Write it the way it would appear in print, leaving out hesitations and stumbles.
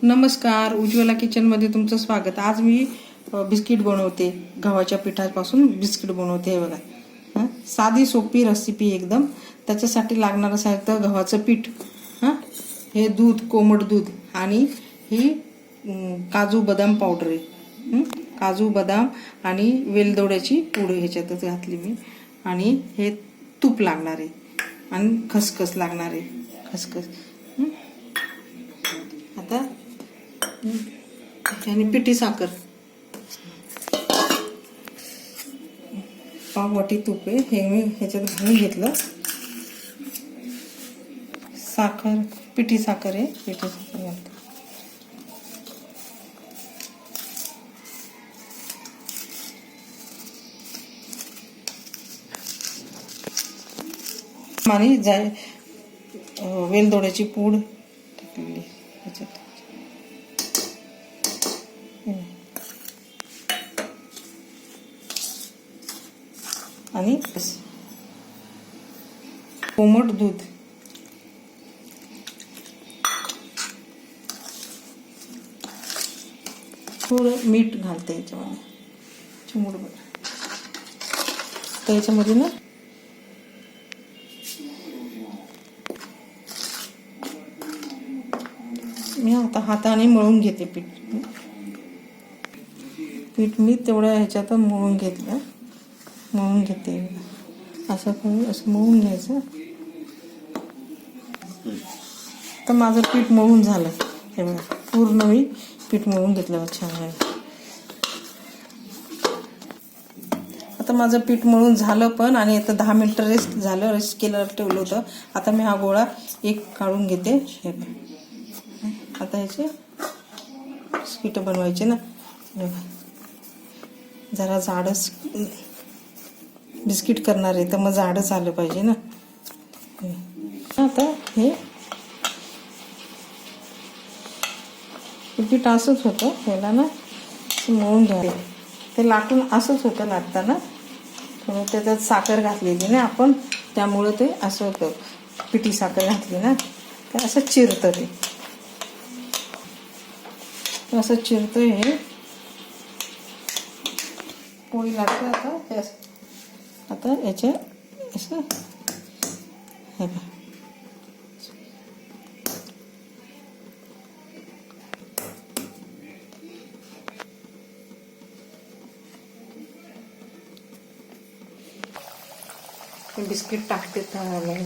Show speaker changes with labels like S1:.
S1: नमस्कार, उज्ज्वला किचनमध्ये तुमचं स्वागत। आज मी बिस्किट बनवते। गव्हाच्या पिठापासून बिस्किट बनवते। हे बघा, साधी सोपी रेसिपी एकदम। त्याच्यासाठी लागणारं साहित्य गव्हाचं पीठ, हे दूध, कोमट दूध, आणि ही काजू बदाम पावडर आहे। काजू बदाम आणि वेलदोड्याची पूड ह्याच्यातच घातली मी, आणि हे तूप लागणार आहे, आणि खसखस लागणार आहे, खसखस। आता आणि पिठी साखर, पाव वाटी तूप आहे, हे मी ह्याच्यात घालून घेतलं। साखर, पिठी साखर आहे, पिठी साखर घालते। आणि जाय वेलदोड्याची पूड टाकलेली ह्याच्यात, आणि कोमट दूध, थोडं मीठ घालते याच्यामध्ये, चिमूटभर। तर याच्यामध्ये ना मी आता हाताने मळून घेते पीठ। पीठ मी तेवढ्या ह्याच्यात मळून घेतलं, मळून घेते। असं करून असं मळून घ्यायचं। तर माझं पीठ मळून झालं, हे बघा, पूर्ण मी पीठ मळून घेतलं छान आहे। आता माझं पीठ मळून झालं पण, आणि आता 10 मिनिटं रेस्ट झालं, रेस्ट केलं, ठेवलं होतं। आता मी हा गोळा एक काढून घेते। हे आता ह्याचे बिस्किट बनवायचे ना, जरा जाडच बिस्किट करणार आहे, तर मग जाडच आलं पाहिजे ना। आता हे पीठ असंच होतं, त्याला ना मळून घ्यायचं। ते लाटून असंच होतं लाटताना, थोडं त्याच्यात साखर घातलेली ना आपण, त्यामुळं ते असं होतं। पिठी साखर घातली ना, तर असं चिरतं ते, असं चिरतं। हे पोळी लागते। आता याच्या असं हे बघा, बिस्किट टाकते झालं।